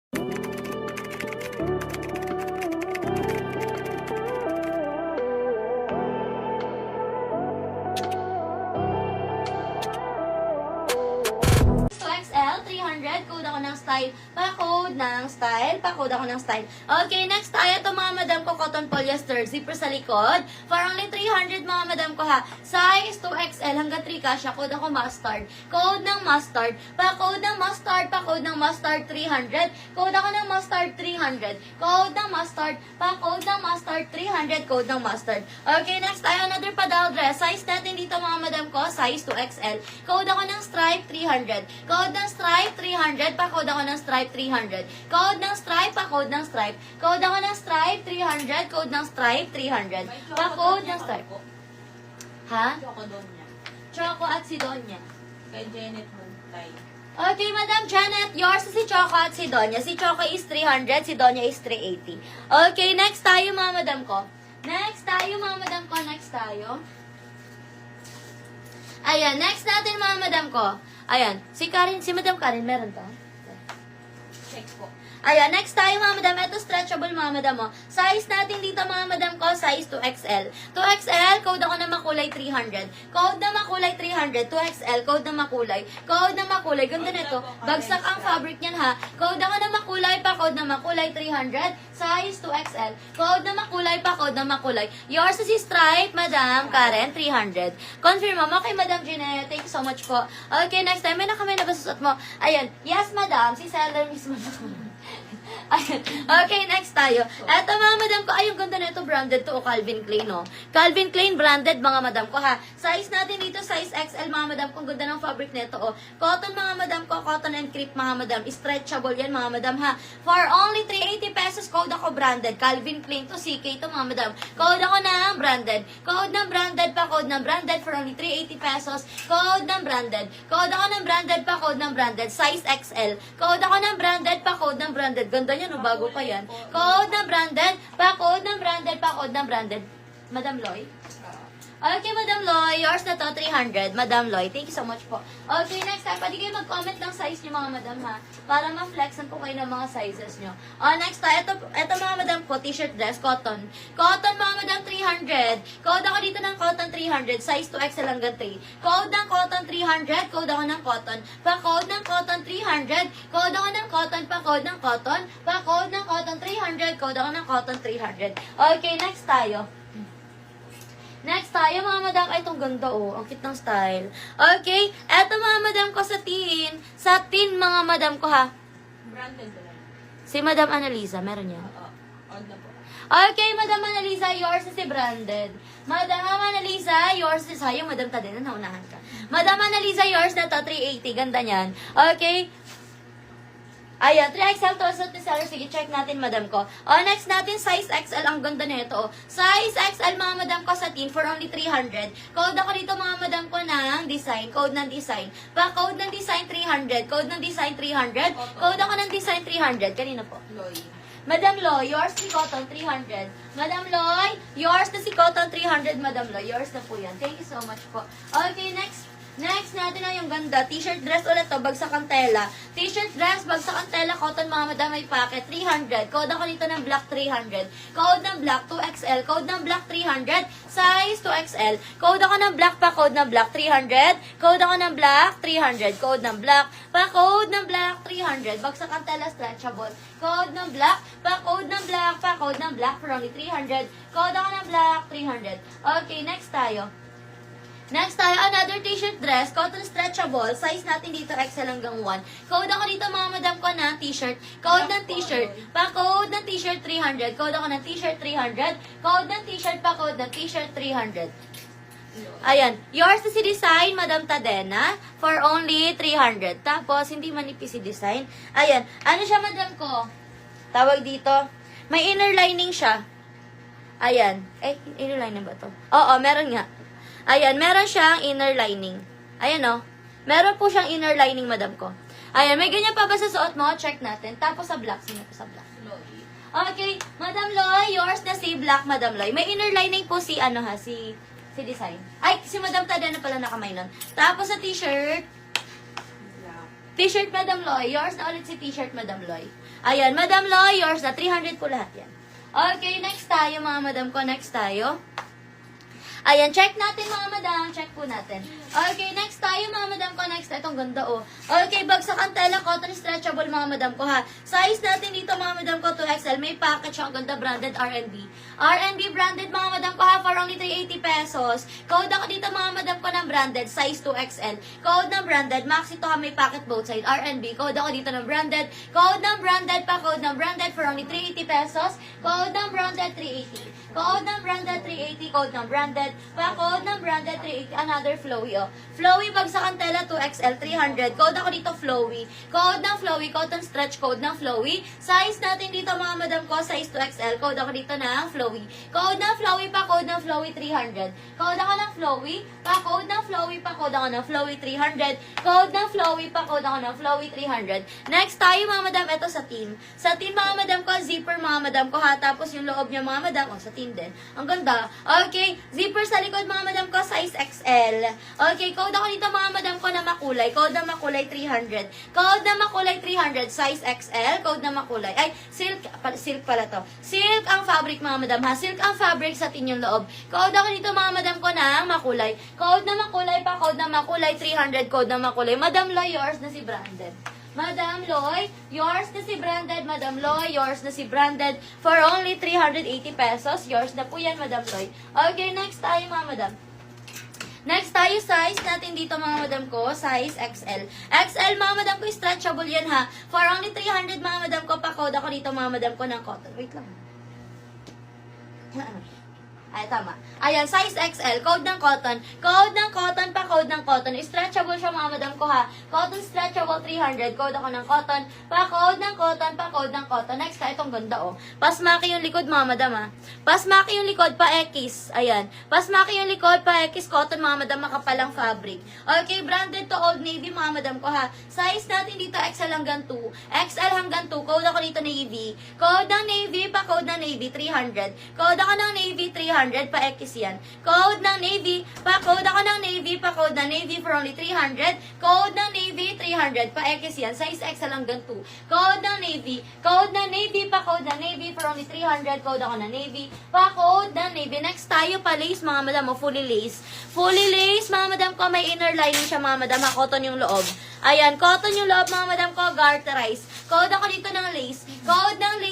XL, 300. Code ako ng style. Pa-code ng style. Pa-code ako ng style. Okay, next tayo. Ito mga madam ko, cotton polyester. Zipper sa likod. For only 300 mga madam ko ha. Size 2XL hanggang 3 kasha. Code ako mustard. Code ng mustard. Pa-code ng mustard. Pa-code ng mustard 300. Code ako ng mustard 300. Code ng mustard. Pa-code ng mustard 300. Code ng mustard. Okay, next tayo. Another padal dress. Size natin dito mga madam ko. Size 2XL. Code ako ng stripe 300. Code ng stripe 300. Pa-code ako ng stripe 300. Code ng stripe. Pa-code ng stripe. Code ako ng stripe 300. Code ng stripe 300. Pa-code ng stripe. Ha? Choco doon niya. Choco at Sidonia. Kay Janet Montay. Okay, Madam Janet, yours si Choco at Sidonia. Si Choco is 300, Sidonia is 380. Okay, next tayo mga madam ko. Next tayo mga madam ko. Next tayo. Ayan, next natin mga madam ko. Ayan, si Madam Karen, meron to? Check po. Ayan, next tayo mga madam. Ito stretchable mga madam mo. Size natin dito mga madam ko, size 2XL. 2XL, code ako na makulay 300. Code na makulay 300. 2XL, code na makulay. Code na makulay. Ganda nito. Bagsak ang fabric niyan ha. Code ako na makulay pa, code na makulay 300. Size 2XL. Code na makulay pa, code na makulay. Yours is si stripe, Madam Karen, 300. Confirm mo. Okay, Madam Jeanette. Thank you so much po. Okay, next time. May nakamay na ba susot mo? Ayan. Yes, Madam. Si seller mismo. Ayan. Okay, next tayo. Eto mga madam ko, ay yung ganda na ito, branded to, Calvin Klein, no? Calvin Klein, branded mga madam ko, ha? Size natin dito, size XL, mga madam ko, ang ganda ng fabric nito, oh. Cotton, mga madam ko, cotton and crepe, mga madam. Stretchable yan, mga madam, ha? For only 380 pesos, code ako branded. Calvin Klein to, CK to, mga madam. Code ako ng branded. Code ng branded pa, code ng branded for only 380 pesos. Code ng branded. Code ako ng branded pa, code ng branded. Size XL. Code ako ng branded pa, code ng branded. Ganda niya, no? Bago pa yan. Code ng branded, pa-code ng branded, pa-code ng branded. Madam Loy? Okay, Madam Loy, yours na to, 300. Madam Loy, thank you so much po. Okay, next time, pwede kayo mag-comment ng size nyo, mga madam, ha? Para ma-flexan po kayo ng mga sizes nyo. Next time, ito mga madam po, t-shirt dress, cotton. Cotton, mga madam, 300. Code ako dito ng cotton 300, size 2XL hanggang 3. Code ng cotton 300, code ako ng cotton. Pa-code ng cotton 300, code ako ng cotton, pa-code ng cotton. Pa-code ng cotton 300, code ako ng cotton 300. Okay, next tayo. Next tayo, mga madam. Ay, itong ganda, oh. Ang cute ng style. Okay. Eto, mga madam ko, sa tin. Sa tin, mga madam ko, ha. Branded ba lang? Si Madam Annalisa, meron yan. Oo. On na po. Okay, Madam Annalisa, yours is si branded. Madam Annalisa, yours is, ha, yung Madam Tadena, naunahan ka. Madam Annalisa, yours na to, 380. Ganda niyan. Okay. Ayan, 3XL to sa seller. Sige, check natin, madam ko. Next natin, size XL. Ang ganda nito, oh. Size XL, mga madam ko, sa tin for only 300. Code ako dito, mga madam ko, ng design. Code ng design. Pa-code ng design, 300. Code ng design, 300. Code ako ng design, 300. Kanina po. Loy. Madam Loy, yours si Cotton, 300. Madam Loy, yours na si Cotton, 300. Madam Loy, yours na po yan. Thank you so much po. Okay, next. Next natin na yung ganda. T-shirt dress ulit to, bagsak ang tela. T-shirt dress, bagsak ang tela, cotton, mga madam, may packet, 300. Code ako dito ng black, 300. Code ng black, 2XL. Code ng black, 300. Size, 2XL. Code ako ng black pa, code ng black, 300. Code ako ng black, 300. Code ng black, pa, code ng black, 300. Bagsak ang tela, stretchable. Code ng black, pa, code ng black, pa, code ng black, for only 300. Code ako ng black, 300. Okay, next tayo. Next tayo, another t-shirt dress, cotton stretchable, size natin dito XL hanggang 1. Code ako dito, mga madam ko, ng t-shirt. Code ng t-shirt. Pa-code ng t-shirt 300. Code ako ng t-shirt 300. Code ng t-shirt, pa-code ng t-shirt 300. Ayan. Yours is si design, Madam Tadena, for only 300. Tapos, hindi manipis si design. Ayan. Ano siya, madam ko? Tawag dito. May inner lining siya. Ayan. Inner lining ba to? Oo, meron nga. Ayan, meron siyang inner lining. Ayan, oh. Meron po siyang inner lining, madam ko. Ayan, may ganyan pa ba sa suot mo? Check natin. Tapos sa black. Sino po sa black? Loy. Okay, Madam Loy, yours na si black, Madam Loy. May inner lining po si, si design. Ay, si Madam Tadena pala nakamay nun. Tapos sa t-shirt, Black. t-shirt, Madam Loy. Yours na ulit si t-shirt, Madam Loy. Ayan, Madam Lo, yours na. 300 po lahat yan. Okay, next tayo mga madam ko. Next tayo. Ayan, check natin mga madam. Check po natin. Okay, next tayo mga madam ko. Next, itong ganda oh. Okay, bagsakan tela, cotton stretchable mga madam ko ha. Size natin dito mga madam ko 2XL. May package ang ganda, branded R&B. R&B branded mga madam ko ha for only 380 pesos. Code ako dito mga madam ko ng branded, size 2XL. Code ng branded, max ito ha, may packet both side. R&B, code ako dito ng branded. Code ng branded pa, code ng branded for only 380 pesos. Code ng branded 380. Code ng branded 380, code ng branded. Pa-code ng branded 380, another flowy, oh. Flowy bagsakan tela 2XL 300. Code ako dito flowy. Code ng flowy, cotton stretch, code ng flowy. Size natin dito mga madam ko, size 2XL. Code ako dito ng flowy. Code ng flowy pa, code ng flowy 300. Code ako ng flowy, pa code ng flowy pa, code ako ng flowy 300. Code ng flowy pa, code ako ng flowy 300. Next tayo mga madam, ito sa team. Sa team mga madam ko, zipper mga madam ko ha. Tapos yung loob niya mga madam, oh, sa team din. Ang ganda. Okay, zipper sa likod mga madam ko, size XL. Okay, code ako dito mga madam ko na makulay. Code na makulay 300. Code na makulay 300, size XL. Code na makulay. Ay, silk pala to. Silk ang fabric mga madam ha. Silk ang fabric sa tin yung loob. Code ako dito mga madam ko na makulay. Code na makulay pa, code na makulay 300, code na makulay. Madam Lo, yours na si branded. Madam Loy, yours na si branded. Madam Loy, yours na si branded for only 380 pesos. Yours na po yan, Madam Loy. Okay, next tayo mga madam. Next tayo, size natin dito mga madam ko, size XL. XL mga madam ko, stretchable yan ha. For only 300 mga madam ko, pa-code ako dito mga madam ko ng cotton. Wait lang. Ay, tama. Ayan, size XL, code ng cotton. Code ng cotton pa, code ng cotton. Stretchable siya mga madam ko ha. Cotton stretchable 300, code ako ng cotton. Pa, code ng cotton, pa, code ng cotton. Next, itong ganda oh. Pasmaki yung likod mga madam ha. Pasmaki yung likod, pa X. Ayan. Pasmaki yung likod, pa X, cotton mga madam, makapalang fabric. Okay, branded to Old Navy mga madam ko ha. Size natin dito XL hanggang 2. XL hanggang 2, code ako dito Navy. Code ng Navy, pa code ng Navy 300. Code ako ng Navy 300. Pa X yan. Code ng Navy, pa code ako ng Navy, pa code ng Navy for only 300. Code ng Navy 300, pa X yan. Size XL hanggang 2. Code ng Navy, pa code ng Navy for only 300. Code ako ng Navy, pa code ng Navy. Next tayo pa lace mga madam, fully lace. Fully lace mga madam ko, may inner lining siya mga madam, ha, cotton yung loob. Ayan, cotton yung loob mga madam ko, garterized. Code ako dito ng lace. Code ng lace